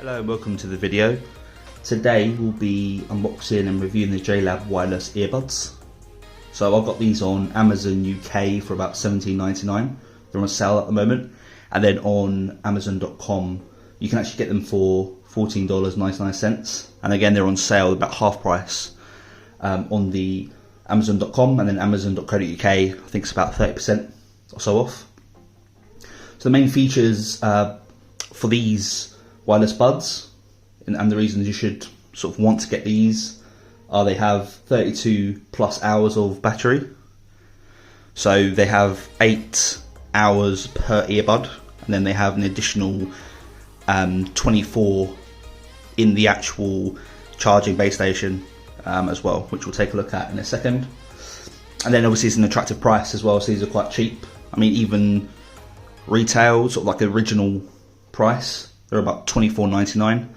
Hello and welcome to the video. Today we'll be unboxing and reviewing the JLAB Wireless Earbuds. So I've got these on Amazon UK for about $17.99. They're on sale at the moment. And then on Amazon.com you can actually get them for $14.99. And again, they're on sale about half price on the Amazon.com, and then Amazon.co.uk I think it's about 30% or so off. So the main features for these wireless buds, and the reasons you should sort of want to get these, are they have 32 plus hours of battery. So they have 8 hours per earbud, and then they have an additional 24 in the actual charging base station as well, which we'll take a look at in a second. And then obviously it's an attractive price as well, so these are quite cheap. I mean, even retail, sort of like original price, they're about $24.99,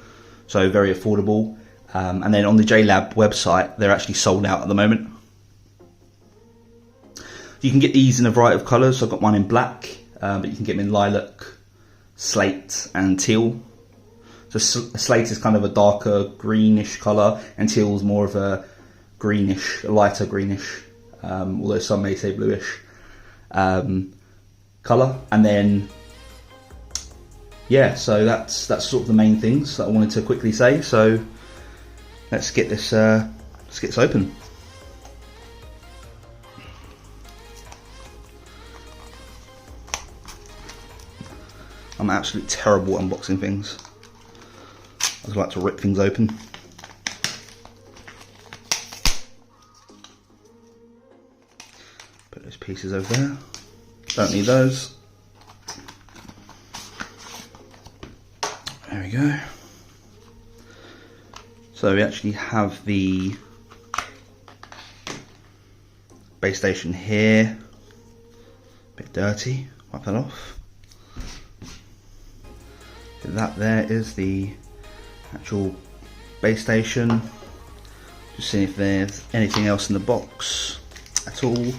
so very affordable. And then on the JLAB website, they're actually sold out at the moment. You can get these in a variety of colours. So I've got one in black, but you can get them in lilac, slate and teal. So slate is kind of a darker greenish colour, and teal is more of a greenish, a lighter greenish, although some may say bluish colour. And then yeah, so that's sort of the main things that I wanted to quickly say. So let's get this open. I'm absolutely terrible at unboxing things. I just like to rip things open. Put those pieces over there. Don't need those. There we go. So we actually have the base station here. A bit dirty. Wipe that off. So that there is the actual base station. Just seeing if there's anything else in the box at all.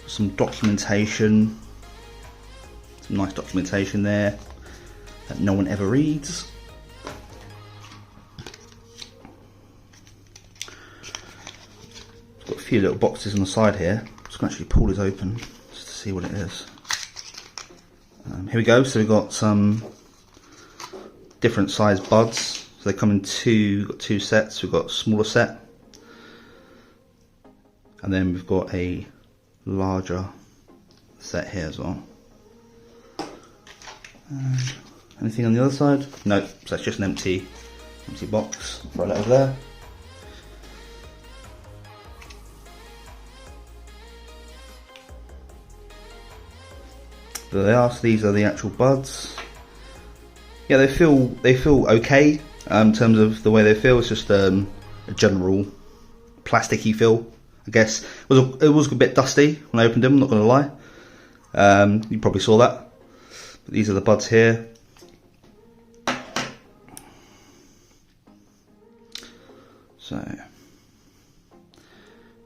Some documentation. Some nice documentation there that no one ever reads. It's got a few little boxes on the side here. I'm just going to actually pull this open just to see what it is. Here we go. So we've got some different size buds. So they come in two sets. We've got a smaller set, and then we've got a larger set here as well. Anything on the other side? No, so it's just an empty box. Throw that over there. There they are. So these are the actual buds. Yeah, they feel okay in terms of the way they feel. It's just a general plasticky feel, I guess. It was a bit dusty when I opened them, I'm not going to lie. You probably saw that. But these are the buds here. So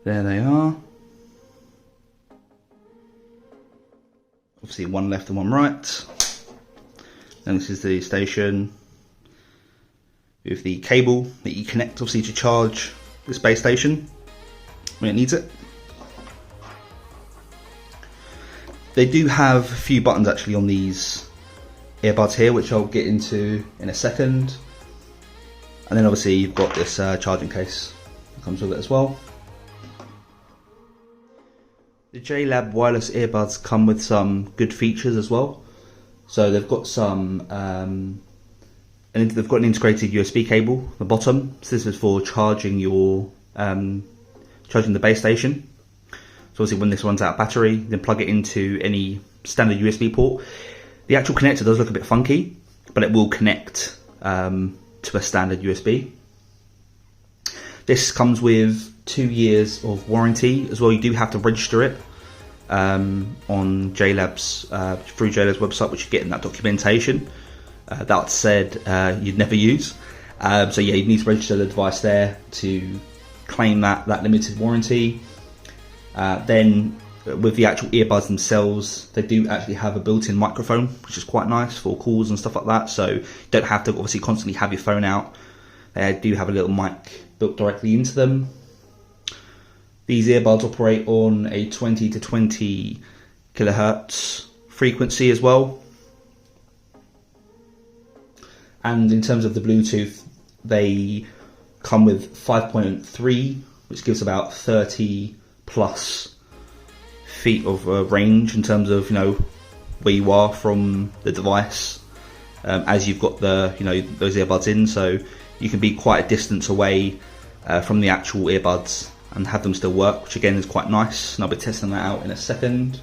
there they are. Obviously one left and one right. And this is the station with the cable that you connect obviously to charge this base station when it needs it. They do have a few buttons actually on these earbuds here, which I'll get into in a second. And then obviously you've got this charging case that comes with it as well. The JLAB wireless earbuds come with some good features as well. So they've got some, and they've got an integrated USB cable at the bottom. So this is for charging your, charging the base station. So obviously when this runs out of battery, then plug it into any standard USB port. The actual connector does look a bit funky, but it will connect to a standard USB. This comes with 2 years of warranty as well. You do have to register it on JLAB's through JLAB's website, which you get in that documentation. That said, you'd never use. So yeah, you need to register the device there to claim that limited warranty. Then with the actual earbuds themselves, they do actually have a built-in microphone, which is quite nice for calls and stuff like that. So you don't have to obviously constantly have your phone out. They do have a little mic built directly into them. These earbuds operate on a 20 to 20 kilohertz frequency as well. And in terms of the Bluetooth, they come with 5.3, which gives about 30 plus feet of range in terms of, you know, where you are from the device, as you've got the, you know, those earbuds in. So you can be quite a distance away from the actual earbuds and have them still work, which again is quite nice, and I'll be testing that out in a second.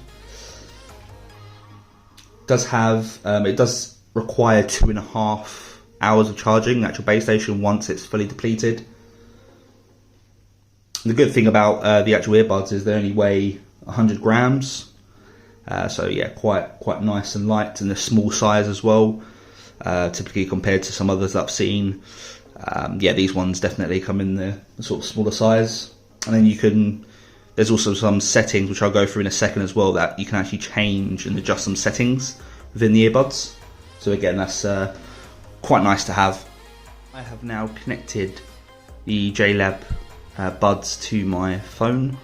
It does require 2.5 hours of charging the actual base station once it's fully depleted. The good thing about the actual earbuds is they only weigh 100 grams, so yeah, quite nice and light, and a small size as well, typically compared to some others that I've seen. Yeah, these ones definitely come in the sort of smaller size. And then there's also some settings, which I'll go through in a second as well, that you can actually change and adjust some settings within the earbuds. So again, that's quite nice to have. I have now connected the JLAB buds to my phone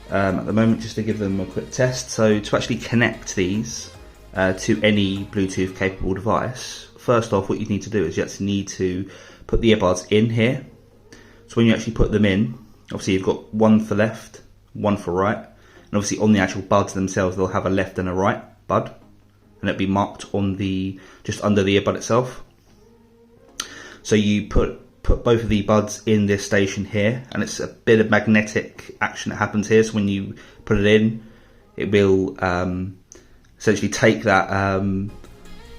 at the moment, just to give them a quick test. So to actually connect these to any Bluetooth capable device, first off, what you need to do is you actually need to put the earbuds in here. So when you actually put them in, obviously you've got one for left, one for right, and obviously on the actual buds themselves they'll have a left and a right bud, and it'll be marked on just under the earbud itself. So you put both of the buds in this station here, and it's a bit of magnetic action that happens here. So when you put it in, it will essentially take that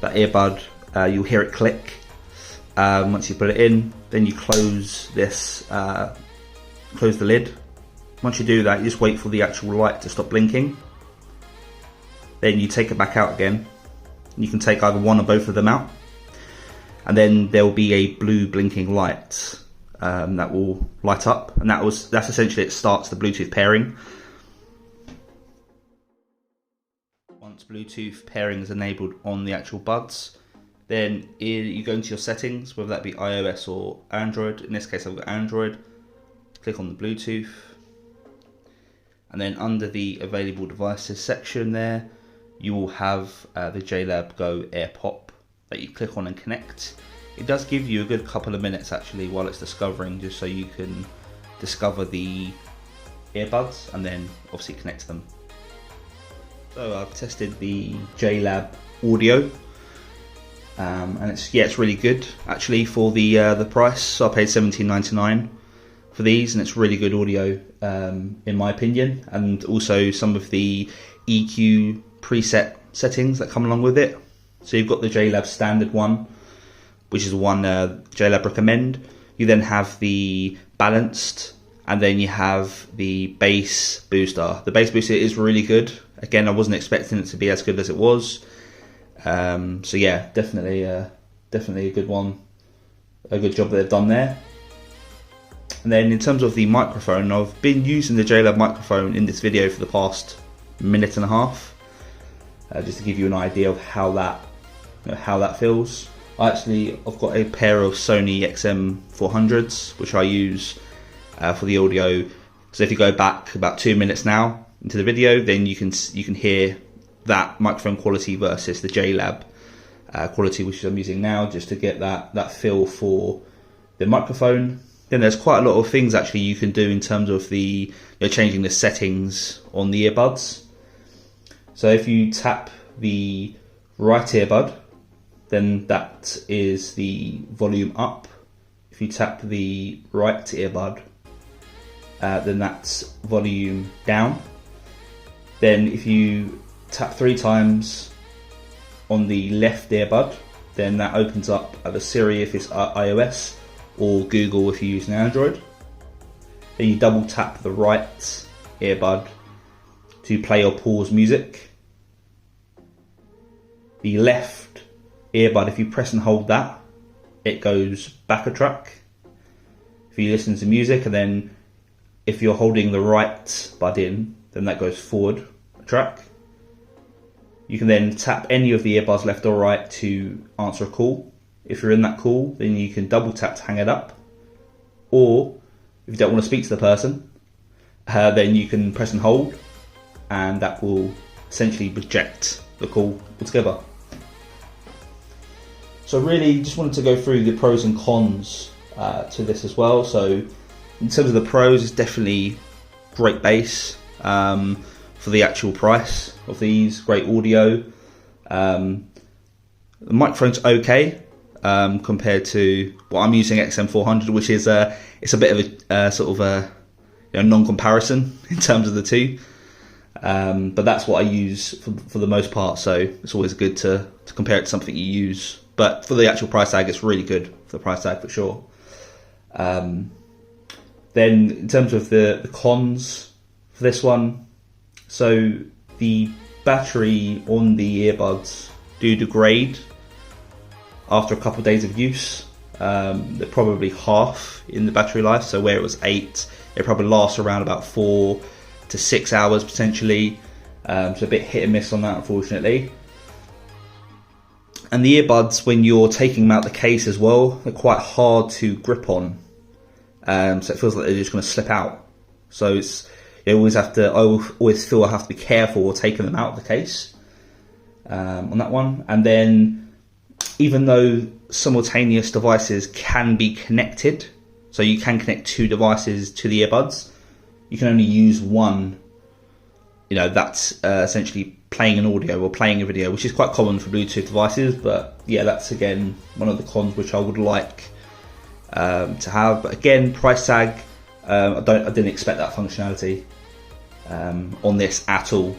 earbud. You'll hear it click. Once you put it in, then you close this. Close the lid. Once you do that, you just wait for the actual light to stop blinking. Then you take it back out again. You can take either one or both of them out, and then there will be a blue blinking light that will light up, and that's essentially it starts the Bluetooth pairing. Once Bluetooth pairing is enabled on the actual buds, then you go into your settings, whether that be iOS or Android. In this case, I've got Android. Click on the Bluetooth, and then under the available devices section there, you will have the JLAB Go AirPop that you click on and connect. It does give you a good couple of minutes actually while it's discovering, just so you can discover the earbuds and then obviously connect them. So I've tested the JLAB audio, and it's really good actually for the price. So I paid $17.99 for these, and it's really good audio in my opinion, and also some of the EQ preset settings that come along with it. So you've got the JLAB standard one, which is the one JLAB recommend. You then have the balanced, and then you have the bass booster. The bass booster is really good. Again, I wasn't expecting it to be as good as it was. So yeah, definitely a good one, a good job that they've done there. And then in terms of the microphone, I've been using the JLAB microphone in this video for the past minute and a half, just to give you an idea of how that feels. I've got a pair of Sony XM400s, which I use for the audio. So if you go back about 2 minutes now into the video, then you can hear that microphone quality versus the JLAB quality, which I'm using now, just to get that feel for the microphone. Then there's quite a lot of things actually you can do in terms of changing the settings on the earbuds. So if you tap the right earbud, then that is the volume up. If you tap the right earbud, then that's volume down. Then if you tap 3 times on the left earbud, then that opens up either Siri if it's iOS, or Google if you're using Android. Then you double tap the right earbud to play or pause music. The left earbud, if you press and hold that, it goes back a track if you listen to music. And then if you're holding the right bud in, then that goes forward a track. You can then tap any of the earbuds left or right to answer a call. If you're in that call, then you can double tap to hang it up. Or if you don't want to speak to the person, then you can press and hold, and that will essentially reject the call altogether. So really just wanted to go through the pros and cons to this as well. So in terms of the pros, it's definitely great bass for the actual price of these, great audio. The microphone's okay compared to what I'm using, XM400, which is it's a bit of a sort of a non-comparison in terms of the two. But that's what I use for the most part, so it's always good to compare it to something you use. But for the actual price tag, it's really good for the price tag for sure. Then in terms of the cons for this one, so the battery on the earbuds do degrade after a couple of days of use. They're probably half in the battery life, so where it was 8, it probably lasts around about 4 to 6 hours potentially. So a bit hit and miss on that, unfortunately. And the earbuds, when you're taking them out the case as well, they're quite hard to grip on. So it feels like they're just going to slip out. So it's I always feel I have to be careful taking them out of the case on that one. And then even though simultaneous devices can be connected, so you can connect 2 devices to the earbuds, you can only use one, that's essentially playing an audio or playing a video, which is quite common for Bluetooth devices. But yeah, that's again one of the cons which I would like to have. But again, price tag, I didn't expect that functionality on this at all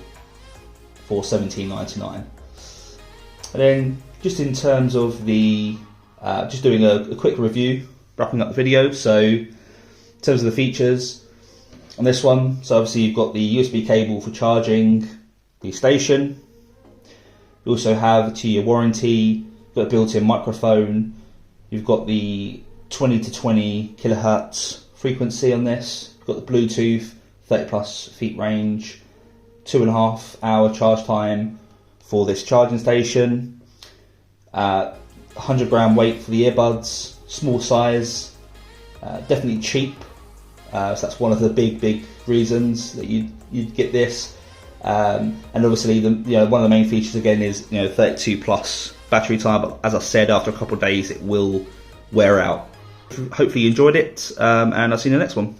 for $17.99. And then just in terms of the just doing a quick review, wrapping up the video. So in terms of the features on this one, so obviously you've got the USB cable for charging the station. You also have a 2-year warranty, you've got a built-in microphone, you've got the 20 to 20 kilohertz frequency on this, you've got the Bluetooth, 30 plus feet range, 2.5 hour charge time for this charging station, 100 gram weight for the earbuds, small size, definitely cheap. So that's one of the big reasons that you'd get this. And obviously one of the main features again is 32 plus battery time, but as I said, after a couple of days it will wear out. Hopefully you enjoyed it, and I'll see you in the next one.